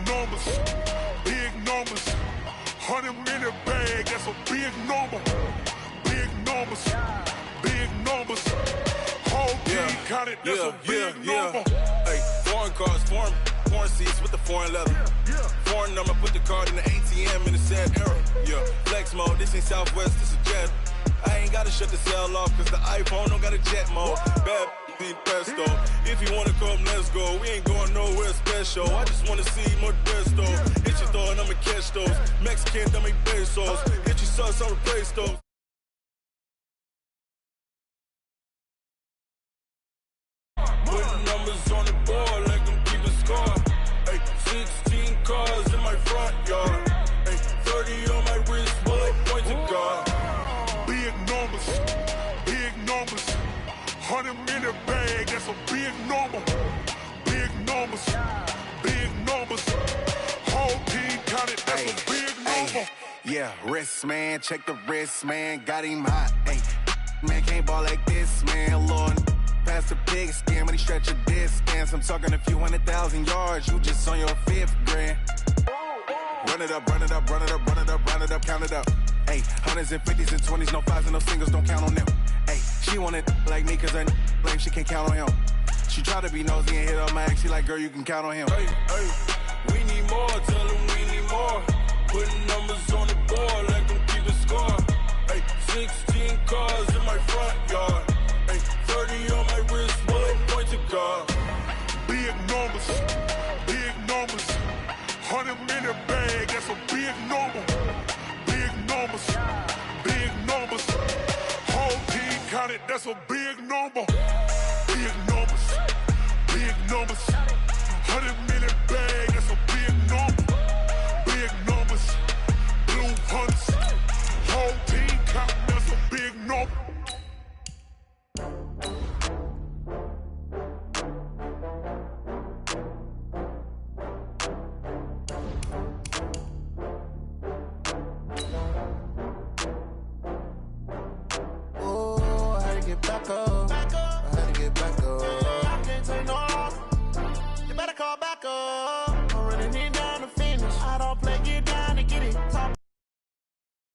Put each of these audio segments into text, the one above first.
numbers, big numbers. 100-minute bag, that's a big number. Big numbers, big numbers. Whole team counted, that's a big number. Hey, foreign cars, foreign seats with the foreign leather. Foreign number, put the card in the ATM in the sad era. Yeah, flex mode, this ain't Southwest, this is jet. I ain't gotta shut the cell off, cause the iPhone don't got a jet mode. Bad pesto. If you wanna come, let's go. We ain't going nowhere special. I just wanna see more desto. Hit your throw and I'ma catch those. Mexican, dummy pesos. Hit your sauce, I'll replace those. Putting numbers on the board like I'm keeping score. Hey, 16 cars in my front yard. Hey, 30 on my wrist, bullet point to God. Big numbers, big numbers. 100-minute bag, that's a big number. Big numbers, big numbers. Whole team counted, that's a big number. Yeah, wrist, man, check the wrist, man. Got him hot, ayy. Man, can't ball like this, man. Lord, past the pig skin when he stretch a distance. I'm talking a few 100,000 yards. You just on your 5th grand. Run it up, run it up, run it up, run it up, run it up, count it up. Ayy, 100s and 50s and 20s, no 5s and no singles, don't count on them. Ayy, she wanted like me cause her blame, she can't count on him. She tried to be nosy and hit up my ex, she like, girl, you can count on him. Hey, we need more, tell them we need more. Putting numbers on the board like I'm keeping score. Hey, 16 cars in my front yard. Hey, 30 on my wrist, bullet point to God. Big numbers, big numbers. 100-minute bag, that's a big number. Big numbers, big numbers. Whole team counted, that's a big number. Big numbers, big numbers. 100-minute bag, that's a big number. Big numbers, blue hunts. Whole team counting, that's a big number. Back up. I had to get back up. I can't take no loss. You better call back up. I'm running it down to finish. I don't play, get down to get it. Top.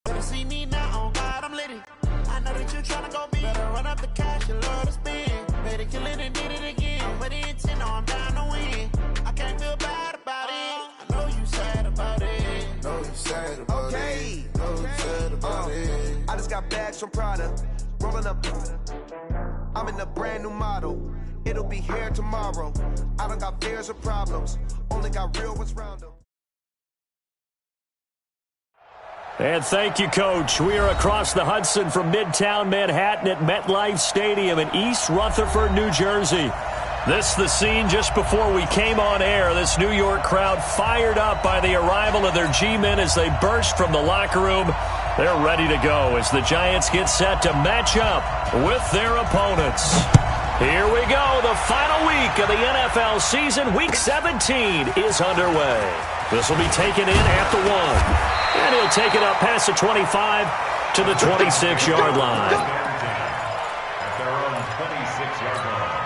Better see me now, on God, I'm litty. I know that you're trying to go big. Better run up the cash, you love to spend. Better kill it and did it again. I'm ready to 10, I'm down to win. I can't feel bad about it. I know you sad about it. Know you sad about it. Know you sad about it. I just got bags from Prada. Rolling up, I'm in a brand new model. It'll be here tomorrow. I don't got fears or problems. Only got real ones round them. And thank you, Coach. We are across the Hudson from Midtown Manhattan at MetLife Stadium in East Rutherford, New Jersey. This the scene just before we came on air. This New York crowd fired up by the arrival of their G-men as they burst from the locker room. They're ready to go as the Giants get set to match up with their opponents. Here we go. The final week of the NFL season, Week 17, is underway. This will be taken in at the 1. And he'll take it up past the 25 to the 26-yard line. At their own 26-yard line.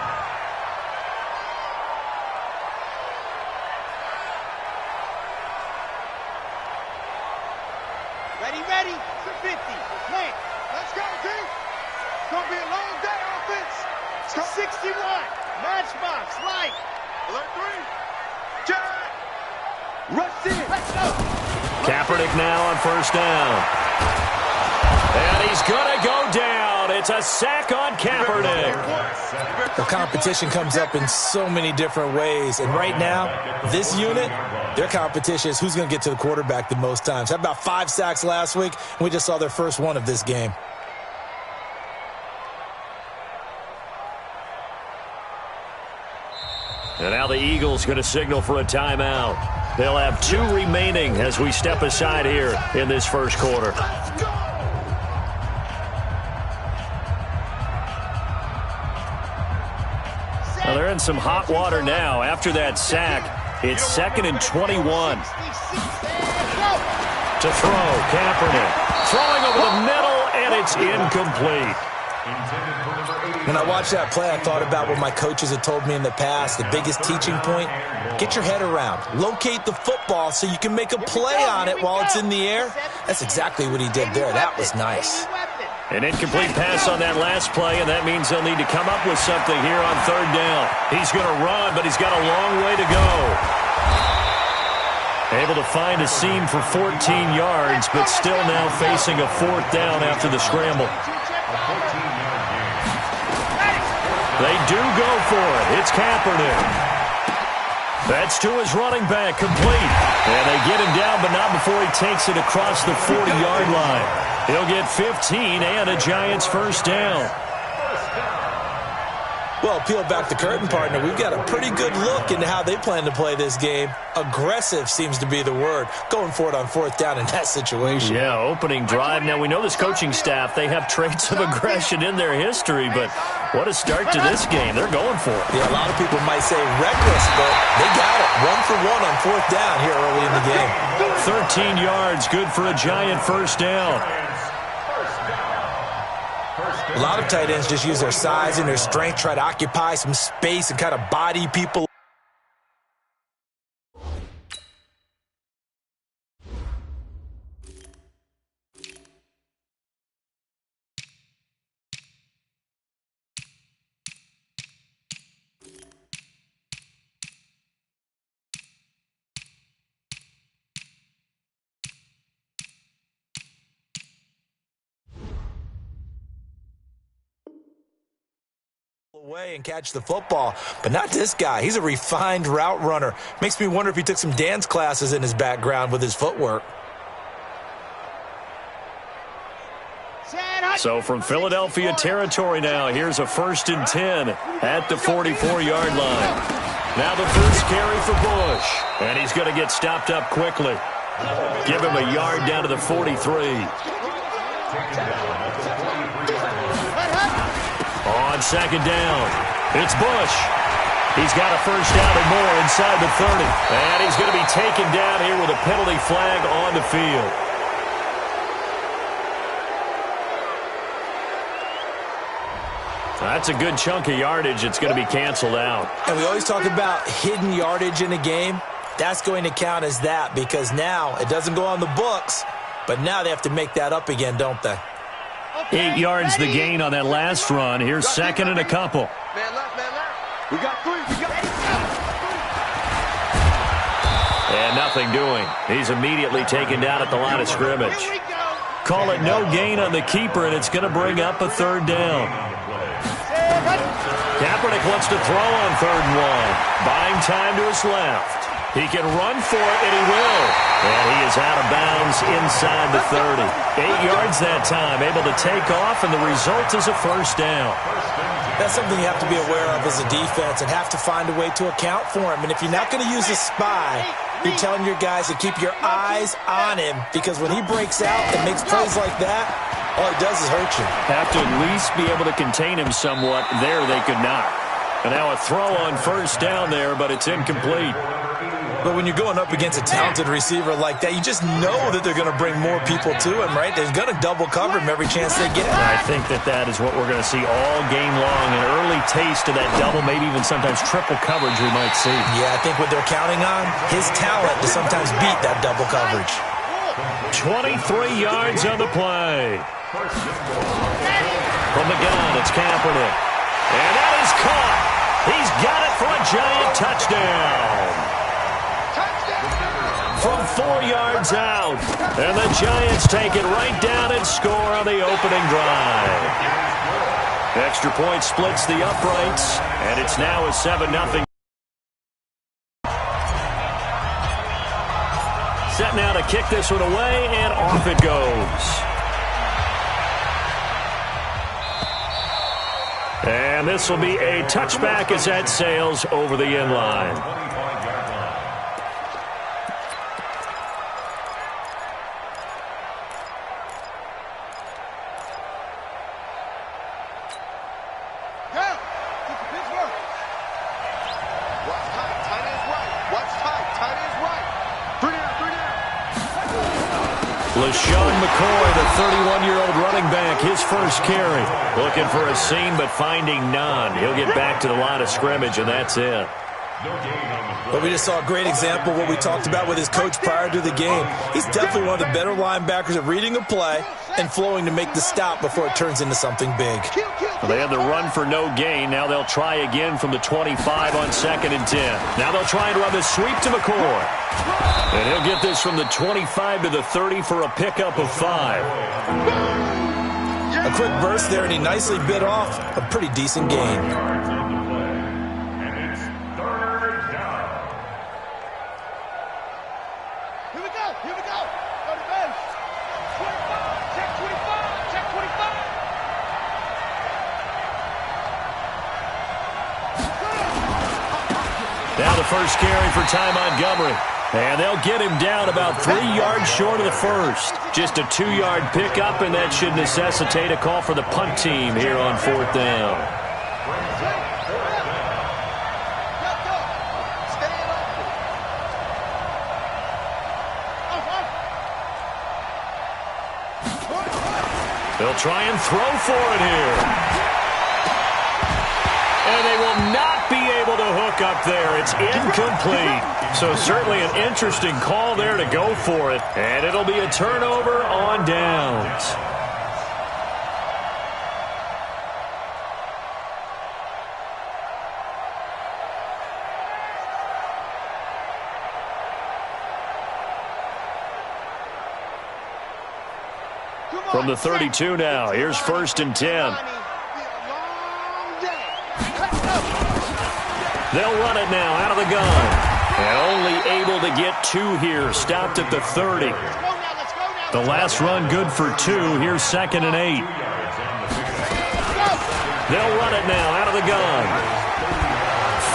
Ready for 50. Plant. Let's go, team. It's going to be a long day offense. Let's go. 61. Matchbox. Light. Alert 3. Jared. Rush in. Let's go. Kaepernick now on first down. And he's going to go down. It's a sack on Kaepernick. The competition comes up in so many different ways. And right now, this unit, their competition is who's going to get to the quarterback the most times. Had about 5 sacks last week, and we just saw their first one of this game. And now the Eagles going to signal for a timeout. They'll have 2 remaining as we step aside here in this first quarter. Well, they're in some hot water now. After that sack, it's 2nd and 21. To throw, Kaepernick. Throwing over the middle, and it's incomplete. Intended for number 88. When I watched that play, I thought about what my coaches had told me in the past. The biggest teaching point, get your head around. Locate the football so you can make a play on it while it's in the air. That's exactly what he did there. That was nice. An incomplete pass on that last play, and that means they'll need to come up with something here on third down. He's going to run, but he's got a long way to go. Able to find a seam for 14 yards, but still now facing a fourth down after the scramble. They do go for it. It's Kaepernick. That's to his running back, complete. And they get him down, but not before he takes it across the 40-yard line. He'll get 15 and a Giants first down. Well, peel back the curtain, partner. We've got a pretty good look into how they plan to play this game. Aggressive seems to be the word. Going for it on fourth down in that situation. Yeah, opening drive. Now, we know this coaching staff, they have traits of aggression in their history, but what a start to this game. They're going for it. Yeah, a lot of people might say reckless, but they got it. 1 for 1 on fourth down here early in the game. 13 yards, good for a Giant first down. A lot of tight ends just use their size and their strength, try to occupy some space and kind of body people. Away and catch the football, but not this guy. He's a refined route runner. Makes me wonder if he took some dance classes in his background with his footwork. So from Philadelphia territory now, here's a 1st and 10 at the 44-yard line. Now the first carry for Bush, and he's going to get stopped up quickly. Give him a yard down to the 43. On second down, it's Bush. He's got a first down and more inside the 30. And he's going to be taken down here with a penalty flag on the field. That's a good chunk of yardage. It's going to be canceled out. And we always talk about hidden yardage in a game. That's going to count as that because now it doesn't go on the books, but now they have to make that up again, don't they? 8 yards the gain on that last run. Here's second and a couple. Man left, man left. We got 3. We got 3. And nothing doing. He's immediately taken down at the line of scrimmage. Call it no gain on the keeper, and it's going to bring up a third down. Kaepernick wants to throw on 3rd and 1. Buying time to his left. He can run for it, and he will. And he is out of bounds inside the 30. 8 yards that time, able to take off, and the result is a first down. That's something you have to be aware of as a defense and have to find a way to account for him. And if you're not going to use a spy, you're telling your guys to keep your eyes on him because when he breaks out and makes plays like that, all it does is hurt you. Have to at least be able to contain him somewhat. There they could not. And now a throw on first down there, but it's incomplete. But when you're going up against a talented receiver like that, you just know that they're going to bring more people to him, right? They're going to double cover him every chance they get. And I think that is what we're going to see all game long, an early taste of that double, maybe even sometimes triple coverage we might see. Yeah, I think what they're counting on, his talent to sometimes beat that double coverage. 23 yards on the play. From the gun, it's Kaepernick. And that is caught. He's got it for a Giant touchdown. From 4 yards out. And the Giants take it right down and score on the opening drive. Extra point splits the uprights, and it's now a 7-0. Set now to kick this one away, and off it goes. And this will be a touchback as that sails over the end line. LaShawn McCoy, the 31-year-old running back, his first carry. Looking for a seam, but finding none. He'll get back to the line of scrimmage, and that's it. But we just saw a great example of what we talked about with his coach prior to the game. He's definitely one of the better linebackers at reading a play and flowing to make the stop before it turns into something big. Well, they had the run for no gain. Now they'll try again from the 25 on 2nd and 10. Now they'll try and run the sweep to McCoy. And he'll get this from the 25 to the 30 for a pickup of 5. A quick burst there, and he nicely bit off a pretty decent gain. Now the first carry for Ty Montgomery. And they'll get him down about 3 yards short of the first. Just a 2-yard pickup, and that should necessitate a call for the punt team here on 4th down. They'll try and throw for it here. And they will not be able to hook up there. It's incomplete. So certainly an interesting call there to go for it. And it'll be a turnover on downs. From the 32 now, here's 1st and 10. They'll run it now out of the gun. And only able to get 2 here. Stopped at the 30. The last run good for 2. Here's 2nd and 8. They'll run it now out of the gun.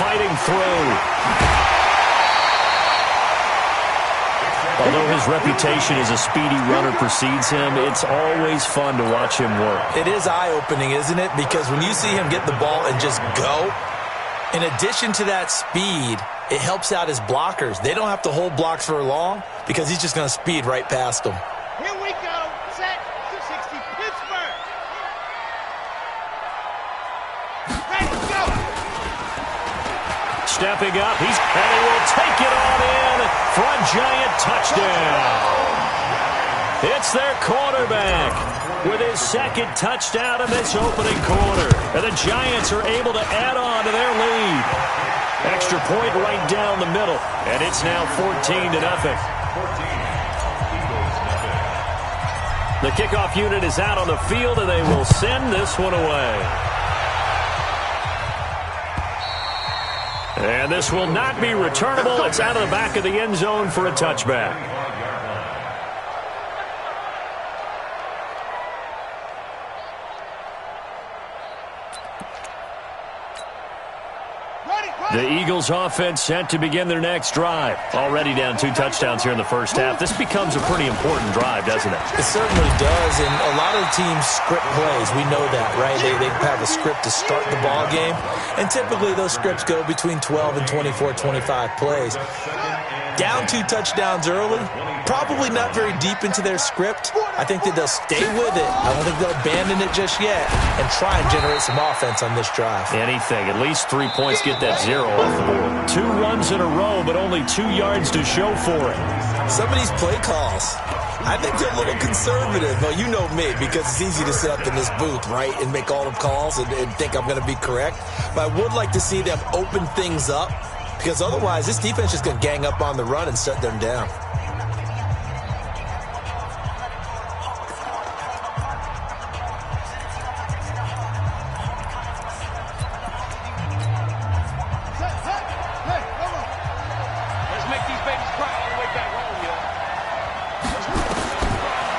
Fighting through. Although his reputation as a speedy runner precedes him, it's always fun to watch him work. It is eye-opening, isn't it? Because when you see him get the ball and just go, in addition to that speed, it helps out his blockers. They don't have to hold blocks for long because he's just going to speed right past them. Here we go. Set. 260 Pittsburgh. Ready, go. Stepping up, and he will take it on in for a giant touchdown. It's their quarterback with his 2nd touchdown in this opening quarter. And the Giants are able to add on to their lead. Extra point right down the middle. And it's now 14-0. The kickoff unit is out on the field, and they will send this one away. And this will not be returnable. It's out of the back of the end zone for a touchback. The Eagles offense set to begin their next drive. Already down 2 touchdowns here in the first half. This becomes a pretty important drive, doesn't it? It certainly does, and a lot of teams script plays. We know that, right? They have a script to start the ball game, and typically those scripts go between 12 and 24, 25 plays. Down 2 touchdowns early, probably not very deep into their script. I think that they'll stay with it. I don't think they'll abandon it just yet and try and generate some offense on this drive. Anything. At least 3 points, get that 0 off the board. 2 runs in a row, but only 2 yards to show for it. Some of these play calls, I think they're a little conservative. Well, you know me, because it's easy to sit up in this booth, right, and make all the calls and think I'm going to be correct. But I would like to see them open things up, because otherwise this defense is going to gang up on the run and shut them down.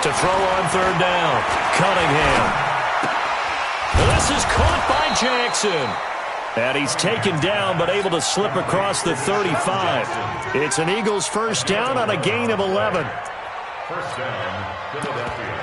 To throw on 3rd down, Cunningham. This is caught by Jackson. And he's taken down, but able to slip across the 35. It's an Eagles first down on a gain of 11. First down, Philadelphia.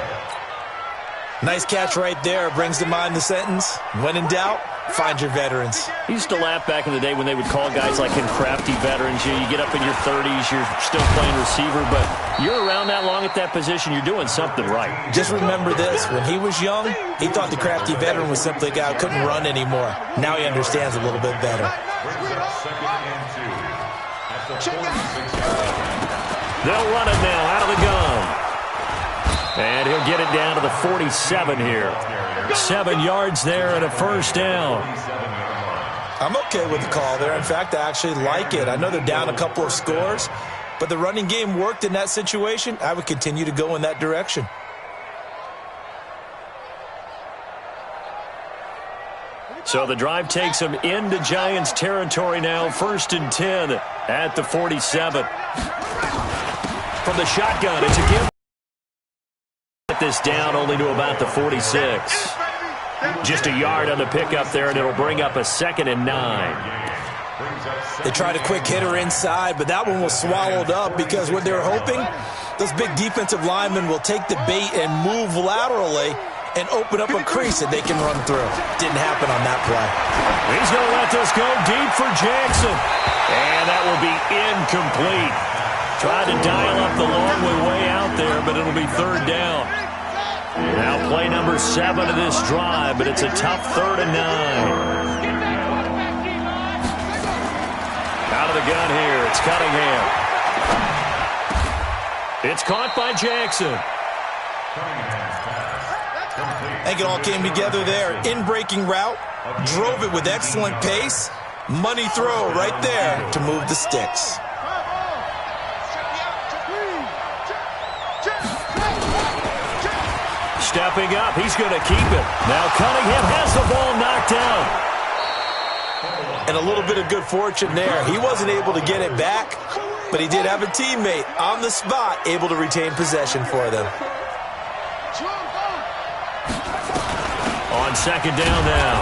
Nice catch right there. Brings to mind the sentence, when in doubt, find your veterans. He used to laugh back in the day when they would call guys like him crafty veterans. You get up in your 30s, you're still playing receiver, but you're around that long at that position, you're doing something right. Just remember this. When he was young, he thought the crafty veteran was simply a guy who couldn't run anymore. Now he understands a little bit better. They'll run it now out of the gun. And he'll get it down to the 47 here. 7 yards there and a first down. I'm okay with the call there. In fact, I actually like it. I know they're down a couple of scores, but the running game worked in that situation. I would continue to go in that direction. So the drive takes them into Giants territory now. 1st and 10 at the 47. From the shotgun, it's a give. Get this down only to about the 46. Just a yard on the pickup there, and it'll bring up a 2nd and 9. They tried a quick hitter inside, but that one was swallowed up because what they were hoping, those big defensive linemen will take the bait and move laterally and open up a crease that they can run through. Didn't happen on that play. He's going to let this go deep for Jackson. And that will be incomplete. Tried to dial up the long way out there, but it'll be 3rd down. Now play number 7 of this drive, but it's a tough 3rd and 9. Out of the gun here, it's Cunningham. It's caught by Jackson. I think it all came together there. In-breaking route, drove it with excellent pace. Money throw right there to move the sticks. Stepping up, he's going to keep it. Now Cunningham has the ball knocked down. And a little bit of good fortune there. He wasn't able to get it back, but he did have a teammate on the spot able to retain possession for them. On 2nd down now,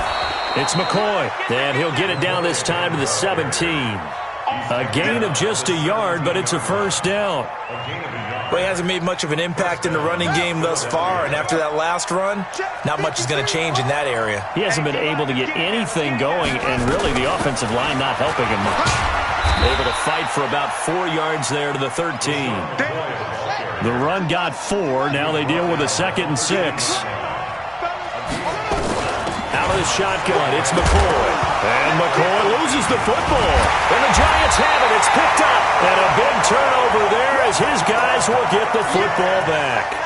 it's McCoy. And he'll get it down this time to the 17. A gain of just a yard, but it's a 1st down. Well, he hasn't made much of an impact in the running game thus far, and after that last run, not much is going to change in that area. He hasn't been able to get anything going, and really the offensive line not helping him much. Able to fight for about 4 yards there to the 13. The run got 4. Now they deal with a 2nd and 6. Out of the shotgun, it's McCoy. And McCoy loses the football. And the Giants have it. It's picked up. And a big turnover there as his guys will get the football back.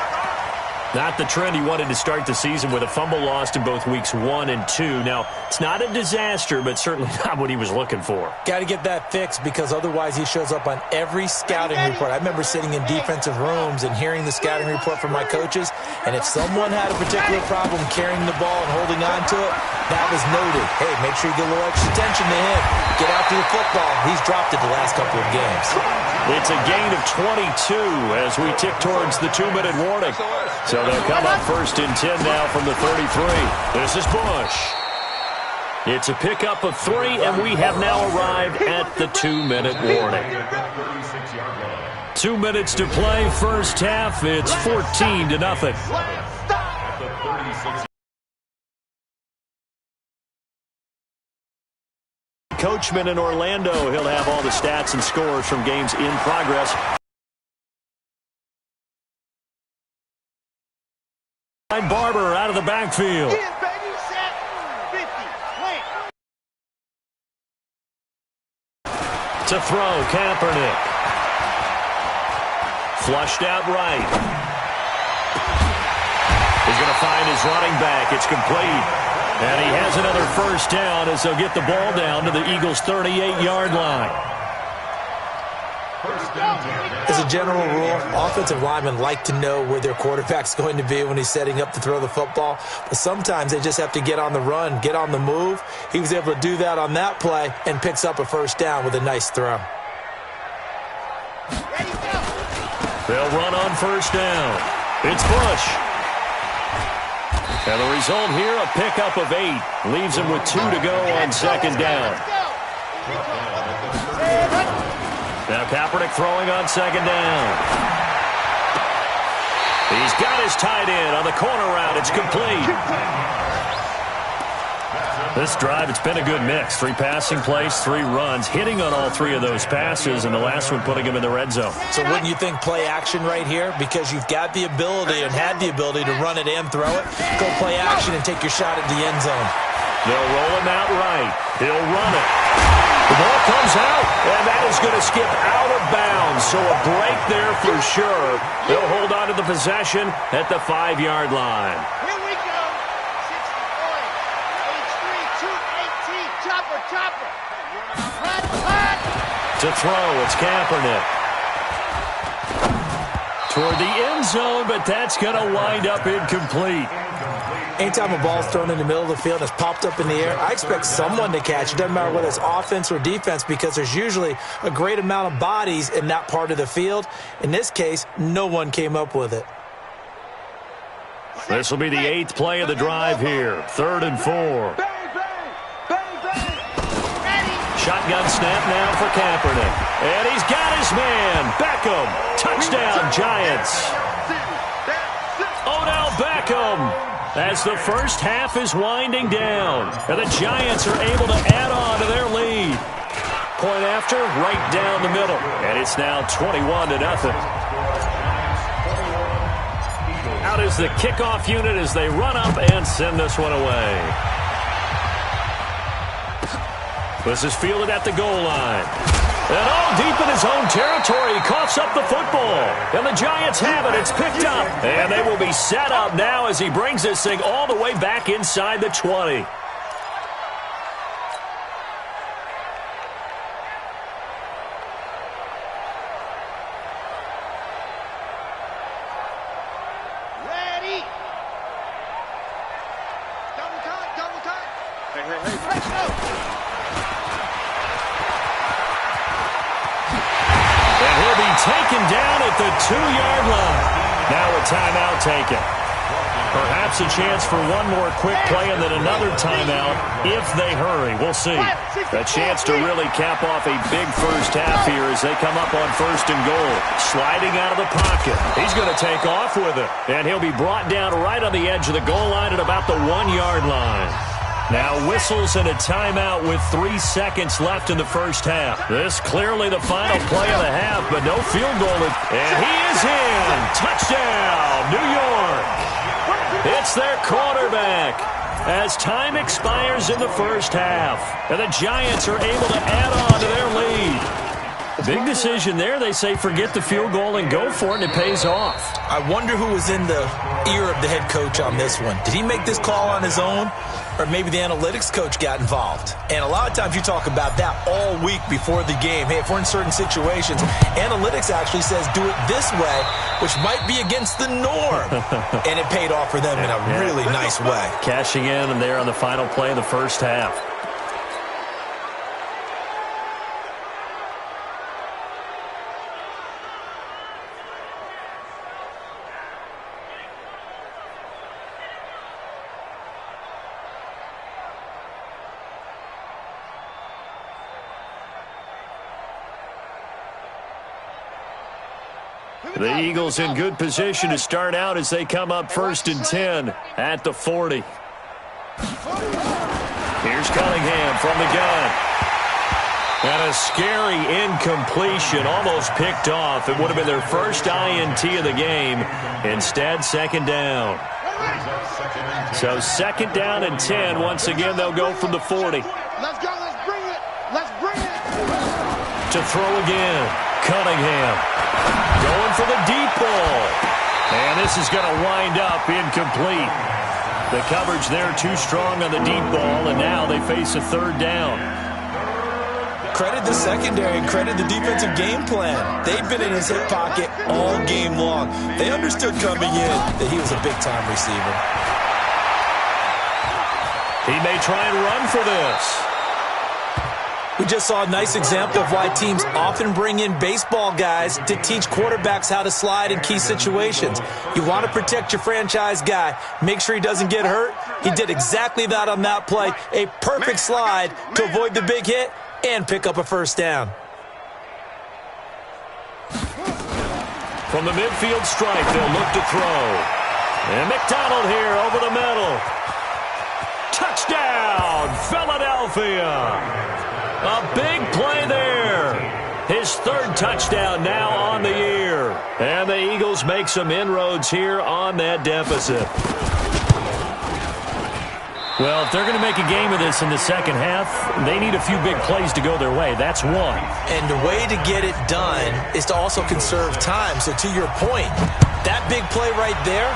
Not the trend he wanted to start the season with a fumble lost in both weeks 1 and 2. Now, it's not a disaster, but certainly not what he was looking for. Got to get that fixed because otherwise he shows up on every scouting report. I remember sitting in defensive rooms and hearing the scouting report from my coaches, and if someone had a particular problem carrying the ball and holding on to it, that was noted. Hey, make sure you get a little extra attention to him. Get after the football. He's dropped it the last couple of games. It's a gain of 22 as we tick towards the 2-minute warning. So they'll come up 1st and 10 now from the 33. This is Bush. It's a pickup of 3, and we have now arrived at the 2-minute warning. 2 minutes to play, first half. It's 14-0. Coachman in Orlando. He'll have all the stats and scores from games in progress. Barber out of the backfield. To throw, Kaepernick. Flushed out right. He's going to find his running back. It's complete. And he has another first down as they'll get the ball down to the Eagles' 38-yard line. As a general rule, offensive linemen like to know where their quarterback's going to be when he's setting up to throw the football. But sometimes they just have to get on the run, get on the move. He was able to do that on that play and picks up a first down with a nice throw. They'll run on first down. It's Bush. And the result here, a pickup of 8. Leaves him with 2 to go on second down. Now Kaepernick throwing on second down. He's got his tight end on the corner route. It's complete. This drive, it's been a good mix. 3 passing plays, 3 runs, hitting on all 3 of those passes, and the last one putting him in the red zone. So wouldn't you think play action right here? Because you've got the ability and had the ability to run it and throw it. Go play action and take your shot at the end zone. They'll roll him out right. He'll run it. The ball comes out, and that is going to skip out of bounds. So a break there for sure. They'll hold on to the possession at the 5-yard line. Here we go. 60 points. H3, 218. Chopper, chopper. Hot, hot. To throw, it's Kaepernick. Toward the end zone, but that's going to wind up incomplete. Anytime a ball's thrown in the middle of the field and it's popped up in the air, I expect someone to catch it. Doesn't matter whether it's offense or defense, because there's usually a great amount of bodies in that part of the field. In this case, no one came up with it. This will be the 8th play of the drive here. 3rd and 4. Shotgun snap now for Kaepernick. And he's got his man. Beckham. Touchdown, Giants. Odell Beckham. As the first half is winding down, and the Giants are able to add on to their lead. Point after, right down the middle, and it's now 21-0. Out is the kickoff unit as they run up and send this one away. This is fielded at the goal line. And all deep in his own territory, he coughs up the football. And the Giants have it. It's picked up. And they will be set up now as he brings this thing all the way back inside the 20. Ready. Double time, double time. Hey, let's go. And he'll be taken down at the 2-yard line. Now a timeout taken. Perhaps a chance for one more quick play and then another timeout if they hurry. We'll see. A chance to really cap off a big first half here as they come up on 1st and goal. Sliding out of the pocket. He's going to take off with it. And he'll be brought down right on the edge of the goal line at about the 1-yard line. Now whistles and a timeout with 3 seconds left in the first half. This clearly the final play of the half, but no field goal. And he is in. Touchdown, New York. It's their quarterback as time expires in the first half. And the Giants are able to add on to their lead. Big decision there. They say forget the field goal and go for it, and it pays off. I wonder who was in the ear of the head coach on this one. Did he make this call on his own? Or maybe the analytics coach got involved. And a lot of times you talk about that all week before the game. Hey, if we're in certain situations, analytics actually says do it this way, which might be against the norm. And it paid off for them in a really nice way. Cashing in and there on the final play of the first half. The Eagles in good position to start out as they come up 1st and 10 at the 40. Here's Cunningham from the gun. And a scary incompletion, almost picked off. It would have been their first INT of the game. Instead, 2nd down. So 2nd down and 10. Once again, they'll go from the 40. Let's go, let's bring it. Let's bring it. To throw again, Cunningham. Going for the deep ball. And this is going to wind up incomplete. The coverage there too strong on the deep ball, and now they face a 3rd down. Credit the secondary and credit the defensive game plan. They've been in his hip pocket all game long. They understood coming in that he was a big-time receiver. He may try and run for this. We just saw a nice example of why teams often bring in baseball guys to teach quarterbacks how to slide in key situations. You want to protect your franchise guy. Make sure he doesn't get hurt. He did exactly that on that play. A perfect slide to avoid the big hit and pick up a 1st down. From the midfield stripe, they'll look to throw. And McDonald here over the middle. Touchdown, Philadelphia. A big play there. His third touchdown now on the year. And the Eagles make some inroads here on that deficit. Well, if they're going to make a game of this in the second half, they need a few big plays to go their way. That's one. And the way to get it done is to also conserve time. So to your point, that big play right there,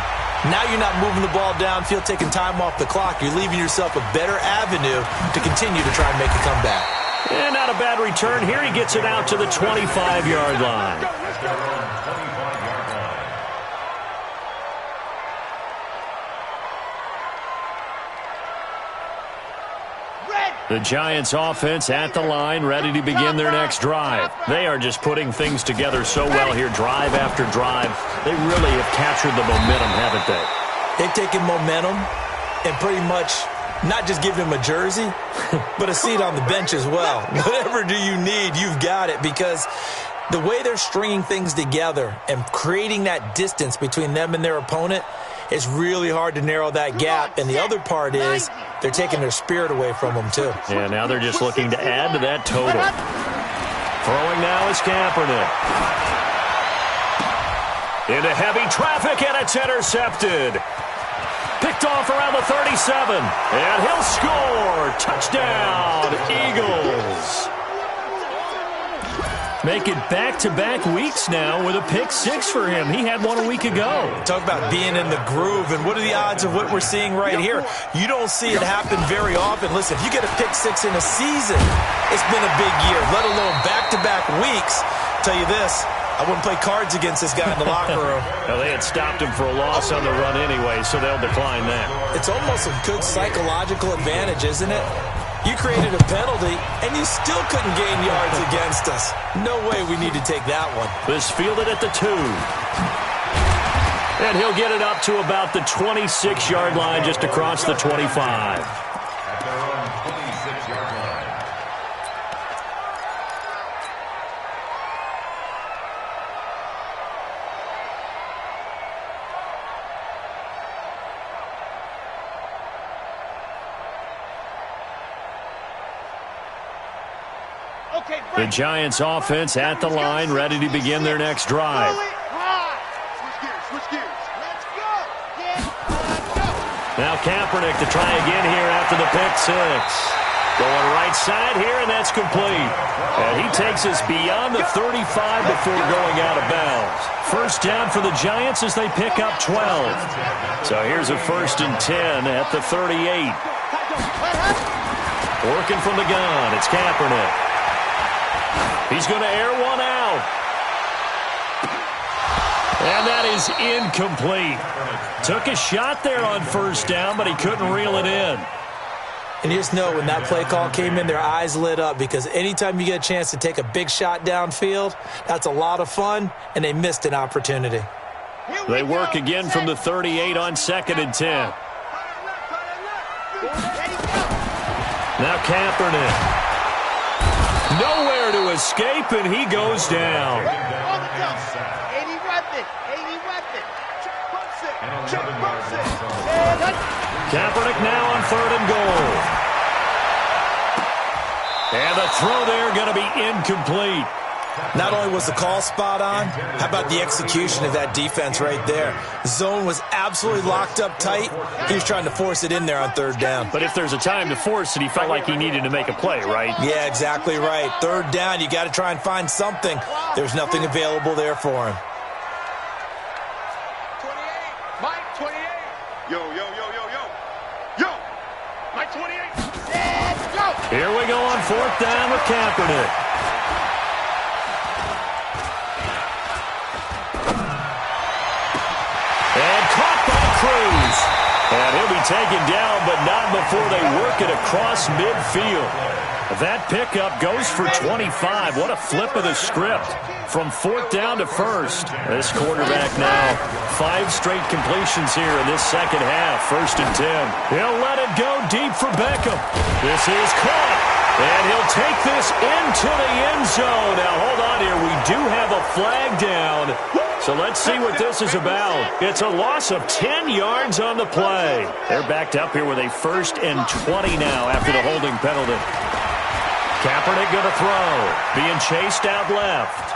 now you're not moving the ball downfield, taking time off the clock. You're leaving yourself a better avenue to continue to try and make a comeback. And not a bad return. Here he gets it out to the 25-yard line. The Giants offense at the line, ready to begin their next drive. They are just putting things together so well here, drive after drive. They really have captured the momentum, haven't they? They've taken momentum and pretty much not just given him a jersey, but a seat on the bench as well. Whatever do you need, you've got it, because the way they're stringing things together and creating that distance between them and their opponent, it's really hard to narrow that gap. And the other part is they're taking their spirit away from them, too. Yeah, now they're just looking to add to that total. Throwing now is Kaepernick. Into heavy traffic, and it's intercepted. Picked off around the 37. And he'll score. Touchdown, Eagles. Make it back-to-back weeks now with a pick six for him. He had one a week ago. Talk about being in the groove, and what are the odds of what we're seeing right here? You don't see it happen very often. Listen, if you get a pick six in a season, it's been a big year, let alone back-to-back weeks. Tell you this, I wouldn't play cards against this guy in the locker room. Well, they had stopped him for a loss on the run anyway, so they'll decline that. It's almost a good psychological advantage, isn't it? You created a penalty, and you still couldn't gain yards against us. No way we need to take that one. This fielded at the 2. And he'll get it up to about the 26-yard line, just across the 25. At their own 26-yard line. The Giants offense at the line, ready to begin their next drive. Now Kaepernick to try again here after the pick six. Going right side here, and that's complete. And he takes us beyond the 35 before going out of bounds. First down for the Giants as they pick up 12. So here's a 1st and 10 at the 38. Working from the gun, it's Kaepernick. He's going to air one out. And that is incomplete. Took a shot there on first down, but he couldn't reel it in. And you just know when that play call came in, their eyes lit up, because anytime you get a chance to take a big shot downfield, that's a lot of fun, and they missed an opportunity. They work again from the 38 on 2nd and 10. Now Kaepernick. Nowhere to escape, and he goes down. Kaepernick now on 3rd and goal. And the throw there going to be incomplete. Not only was the call spot on, how about the execution of that defense right there? Zone was absolutely locked up tight. He was trying to force it in there on 3rd down. But if there's a time to force it, he felt like he needed to make a play, right? Yeah, exactly right. 3rd down, you got to try and find something. There's nothing available there for him. 28, Mike 28. Yo, yo, yo, yo, yo. Yo, Mike 28. Let's go. Here we go on 4th down with Kaepernick. And he'll be taken down, but not before they work it across midfield. That pickup goes for 25. What a flip of the script. From 4th down to 1st. This quarterback now, 5 straight completions here in this second half. 1st and 10. He'll let it go deep for Beckham. This is caught. And he'll take this into the end zone. Now, hold on here. We do have a flag down. So let's see what this is about. It's a loss of 10 yards on the play. They're backed up here with a 1st and 20 now after the holding penalty. Kaepernick going to throw. Being chased out left.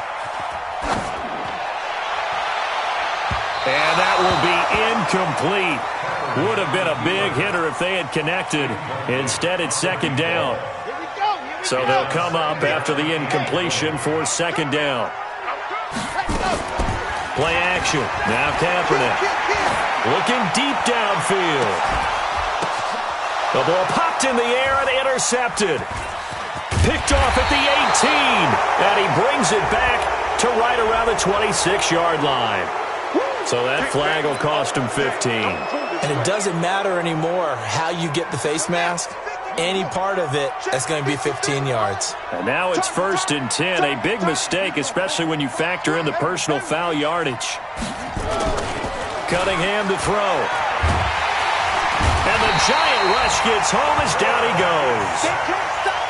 And that will be incomplete. Would have been a big hitter if they had connected. Instead, it's 2nd down. So they'll come up after the incompletion for 2nd down. Play action. Now Kaepernick. Looking deep downfield. The ball popped in the air and intercepted. Picked off at the 18. And he brings it back to right around the 26-yard line. So that flag will cost him 15. And it doesn't matter anymore how you get the face mask. Any part of it, that's going to be 15 yards. And now it's 1st and 10. A big mistake, especially when you factor in the personal foul yardage. Cunningham to throw. And the giant rush gets home as down he goes.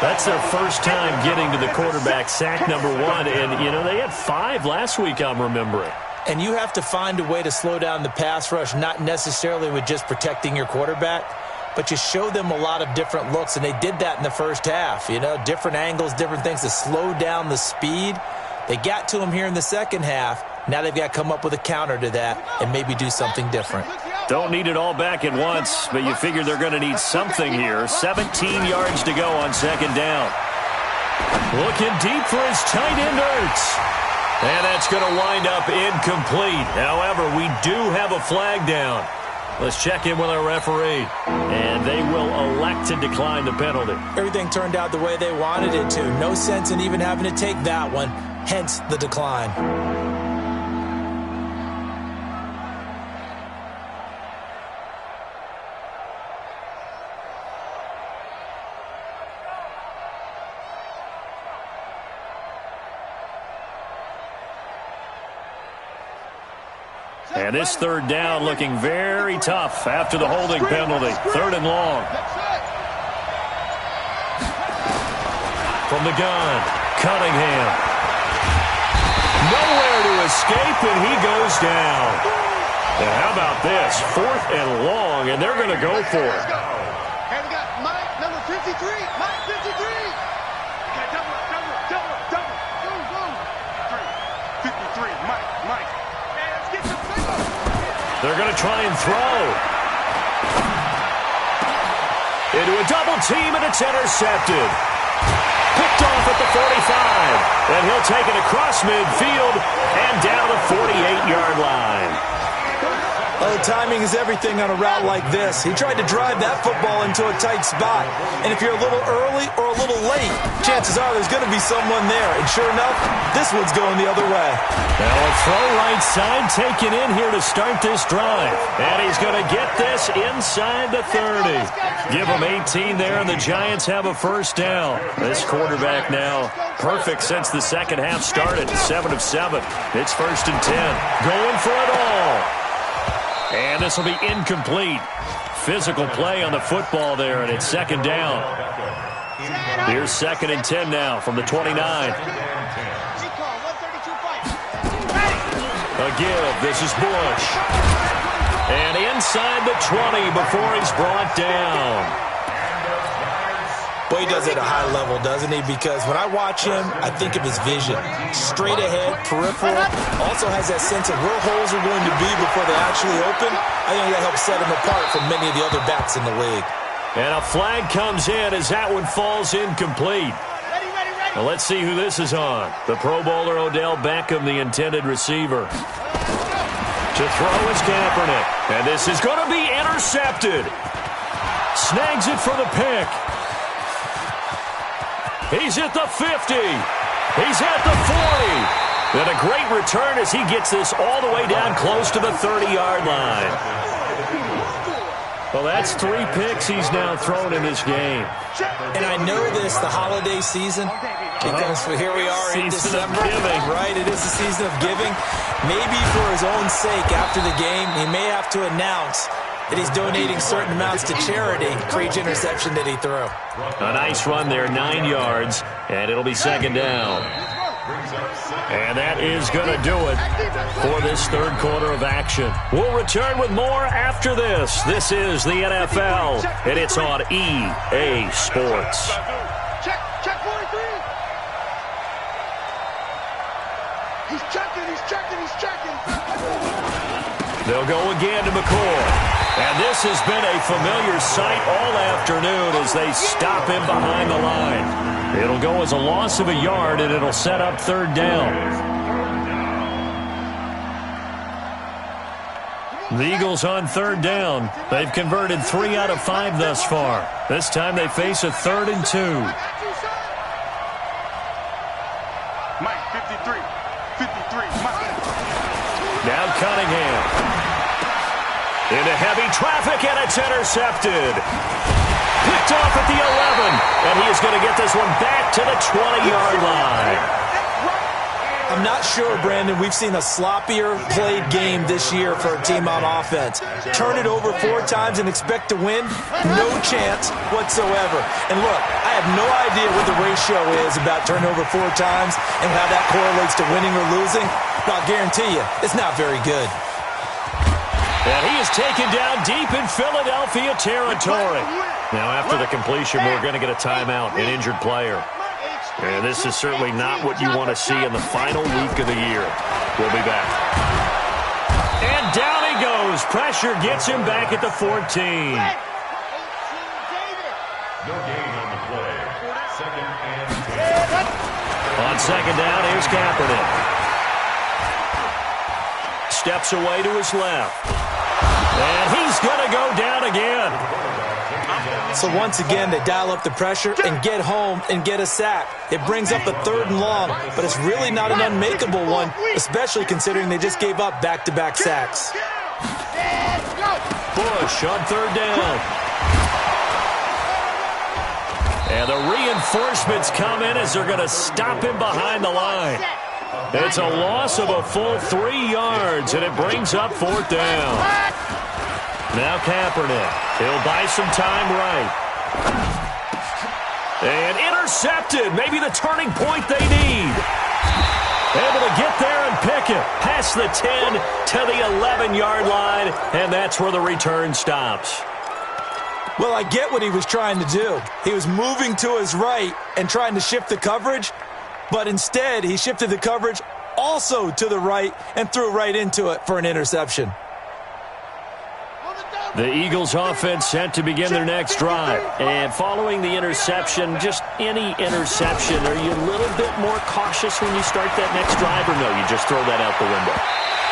That's their first time getting to the quarterback, sack number 1. And, you know, they had 5 last week, I'm remembering. And you have to find a way to slow down the pass rush, not necessarily with just protecting your quarterback, but you show them a lot of different looks, and they did that in the first half. You know, different angles, different things to slow down the speed. They got to him here in the second half. Now they've got to come up with a counter to that and maybe do something different. Don't need it all back at once, but you figure they're going to need something here. 17 yards to go on 2nd down. Looking deep for his tight end, Ertz. And that's going to wind up incomplete. However, we do have a flag down. Let's check in with our referee. And they will elect to decline the penalty. Everything turned out the way they wanted it to. No sense in even having to take that one. Hence the decline. And this 3rd down looking very tough after the holding penalty. 3rd and long. From the gun, Cunningham. Nowhere to escape, and he goes down. And how about this? 4th and long, and they're going to go for it. And we got Mike, number 53. Mike, 53. Okay, double. Go. 53, Mike. They're going to try and throw. Into a double team, and it's intercepted. Picked off at the 45. And he'll take it across midfield and down the 48-yard line. Oh, timing is everything on a route like this. He tried to drive that football into a tight spot. And if you're a little early or a little late, chances are there's going to be someone there. And sure enough, this one's going the other way. Now a throw right side taken in here to start this drive. And he's going to get this inside the 30. Give him 18 there, and the Giants have a 1st down. This quarterback now perfect since the second half started. 7 of 7. It's 1st and 10. Going for it all. And this will be incomplete. Physical play on the football there, and it's 2nd down. Here's 2nd and 10 now from the 29. A give. This is Bush. And inside the 20 before he's brought down. Well, he does it at a high level, doesn't he? Because when I watch him, I think of his vision. Straight ahead, peripheral. Also has that sense of where holes are going to be before they actually open. I think that helps set him apart from many of the other backs in the league. And a flag comes in as that one falls incomplete. Now let's see who this is on. The Pro Bowler Odell Beckham, the intended receiver. To throw is Kaepernick. And this is going to be intercepted. Snags it for the pick. He's at the 50. He's at the 40. And a great return as he gets this all the way down close to the 30-yard line. Well, that's 3 picks he's now thrown in this game. And I know this, the holiday season, because here we are in December. Right, it is the season of giving. Maybe for his own sake, after the game, he may have to announce that he's donating certain amounts to charity for each interception that he threw. A nice run there, 9 yards, and it'll be 2nd down. And that is going to do it for this third quarter of action. We'll return with more after this. This is the NFL, and it's on EA Sports. Check 43. He's checking. They'll go again to McCoy. And this has been a familiar sight all afternoon as they stop him behind the line. It'll go as a loss of a yard, and it'll set up third down. The Eagles on third down. They've converted 3 out of 5 thus far. This time they face a 3rd and 2. Mike, 53, Mike. Now Cunningham. Into heavy traffic, and it's intercepted. Picked off at the 11, and he is going to get this one back to the 20-yard line. I'm not sure, Brandon, we've seen a sloppier played game this year for a team on offense. Turn it over 4 times and expect to win? No chance whatsoever. And look, I have no idea what the ratio is about turnover 4 times and how that correlates to winning or losing. But I'll guarantee you, it's not very good. And he is taken down deep in Philadelphia territory. Now, after the completion, we're going to get a timeout, an injured player. And this is certainly not what you want to see in the final week of the year. We'll be back. And down he goes. Pressure gets him back at the 14. No gain on the play. 2nd and 10. On second down, here's Kaepernick. Steps away to his left. And he's going to go down again. So once again, they dial up the pressure and get home and get a sack. It brings up a 3rd and long, but it's really not an unmakeable one, especially considering they just gave up back-to-back sacks. Bush on 3rd down. And the reinforcements come in as they're going to stop him behind the line. It's a loss of a full 3 yards, and it brings up 4th down. Now Kaepernick. He'll buy some time right. And intercepted. Maybe the turning point they need. Able to get there and pick it. Past the 10 to the 11-yard line, and that's where the return stops. Well, I get what he was trying to do. He was moving to his right and trying to shift the coverage, but instead he shifted the coverage also to the right and threw right into it for an interception. The Eagles offense set to begin their next drive. And following the interception, just any interception, are you a little bit more cautious when you start that next drive, or no, you just throw that out the window?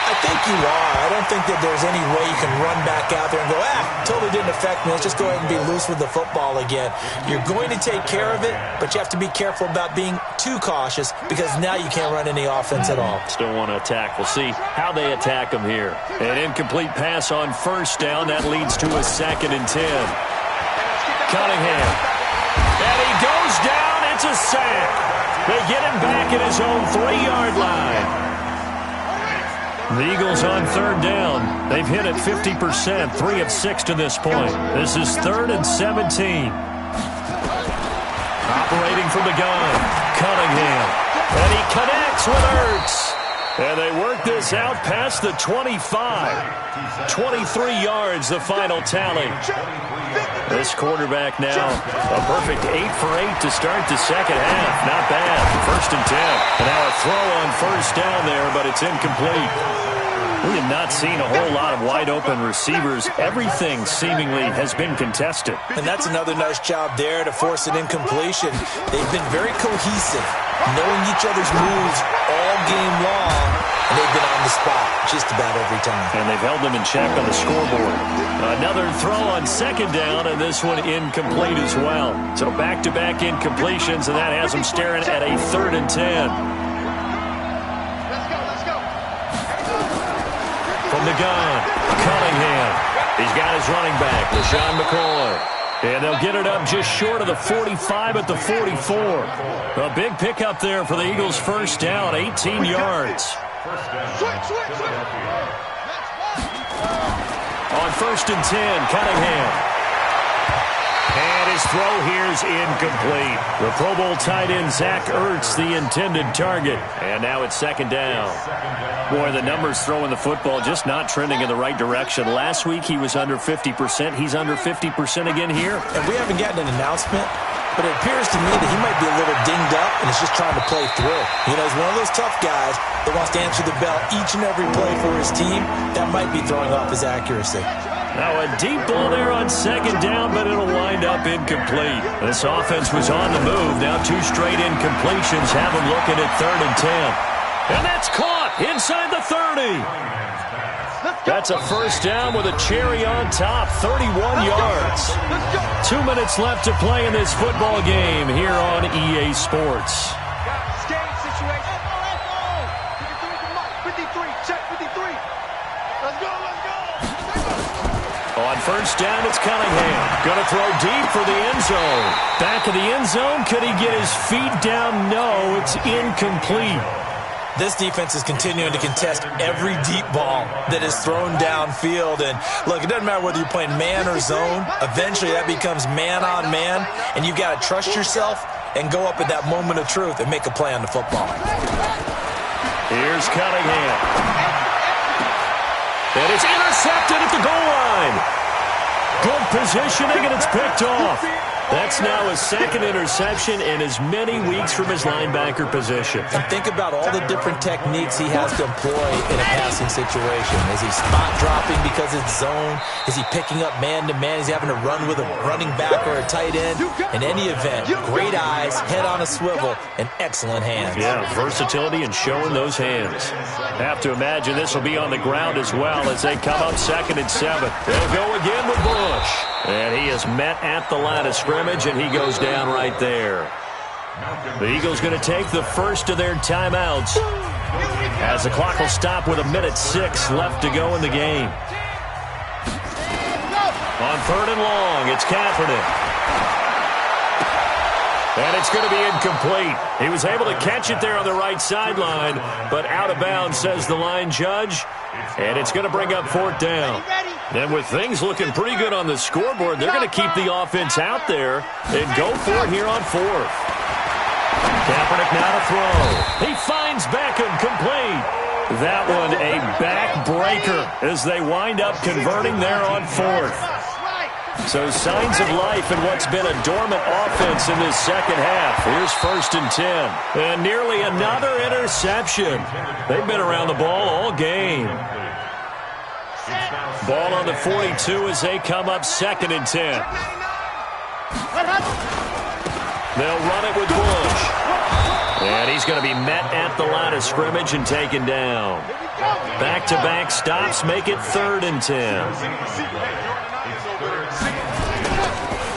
I think you are. I don't think that there's any way you can run back out there and go, totally didn't affect me. Let's just go ahead and be loose with the football again. You're going to take care of it, but you have to be careful about being too cautious because now you can't run any offense at all. Still want to attack. We'll see how they attack them here. An incomplete pass on 1st down. That leads to a 2nd and 10. Cunningham. And he goes down. It's a sack. They get him back at his own 3-yard line. The Eagles on 3rd down. They've hit it 50%, 3 of 6 to this point. This is 3rd and 17. Operating from the gun, Cunningham. And he connects with Ertz. And they work this out past the 25. 23 yards, the final tally. This quarterback now, a perfect 8 for 8 to start the second half. Not bad. 1st and 10. And now a throw on 1st down there, but it's incomplete. We have not seen a whole lot of wide-open receivers. Everything seemingly has been contested. And that's another nice job there to force an incompletion. They've been very cohesive, knowing each other's moves all game long, and they've been on the spot just about every time. And they've held them in check on the scoreboard. Another throw on 2nd down, and this one incomplete as well. So back-to-back incompletions, and that has them staring at a 3rd and 10. From the gun, Cunningham. He's got his running back, LaShawn McCoy. And they'll get it up just short of the 45 at the 44. A big pickup there for the Eagles' 1st down, 18 yards. On 1st and 10, Cunningham. And his throw here's incomplete. The Pro Bowl tight end Zach Ertz, the intended target. And now it's second down. Boy, the numbers throwing the football just not trending in the right direction. Last week he was under 50%. He's under 50% again here. And we haven't gotten an announcement, but it appears to me that he might be a little dinged up and is just trying to play through. You know, he's one of those tough guys that wants to answer the bell each and every play for his team. That might be throwing off his accuracy. Now a deep ball there on second down, but it'll wind up incomplete. This offense was on the move. Now 2 straight incompletions have them looking at 3rd and 10. And that's caught inside the 30. That's a first down with a cherry on top, 31 yards. 2 minutes left to play in this football game here on EA Sports. Game situation. 53, check 53. Let's go. On first down, it's Cunningham. Going to throw deep for the end zone. Back of the end zone. Could he get his feet down? No, it's incomplete. This defense is continuing to contest every deep ball that is thrown downfield. And, look, it doesn't matter whether you're playing man or zone. Eventually, that becomes man-on-man, and you've got to trust yourself and go up at that moment of truth and make a play on the football. Here's Cunningham. And it's intercepted at the goal line. Good positioning, and it's picked off. That's now his 2nd interception in as many weeks from his linebacker position. And think about all the different techniques he has to employ in a passing situation. Is he spot dropping because it's zone? Is he picking up man-to-man? Is he having to run with a running back or a tight end? In any event, great eyes, head on a swivel, and excellent hands. Yeah, versatility and showing those hands. Have to imagine this will be on the ground as well as they come up 2nd and 7. They'll go again with Bush. And he is met at the line of scrimmage, and he goes down right there. The Eagles going to take the first of their timeouts as the clock will stop with 1:06 left to go in the game. On 3rd and long, it's Kaepernick. And it's going to be incomplete. He was able to catch it there on the right sideline, but out of bounds, says the line judge. And it's going to bring up 4th down. And with things looking pretty good on the scoreboard, they're going to keep the offense out there and go for it here on 4th. Kaepernick now to throw. He finds Beckham, complete. That one a backbreaker as they wind up converting there on 4th. So signs of life in what's been a dormant offense in this second half. Here's 1st and 10. And nearly another interception. They've been around the ball all game. Ball on the 42 as they come up 2nd and 10. They'll run it with Bush. And he's going to be met at the line of scrimmage and taken down. Back-to-back stops make it 3rd and 10.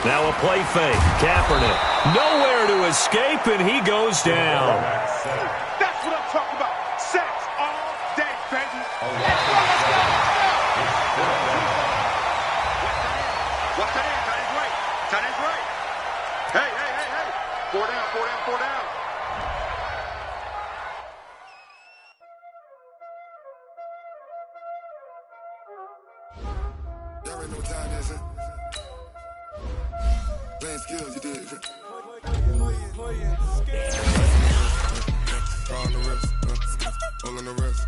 Now a play fake. Kaepernick. Nowhere to escape, and he goes down. That's what I'm talking about. Sacks all day, baby. Watch that in. Tight end's right. Tight end's right. Hey. 4 down. There ain't no time, is it? Playing skills, you did. On the wrist, all on the wrist.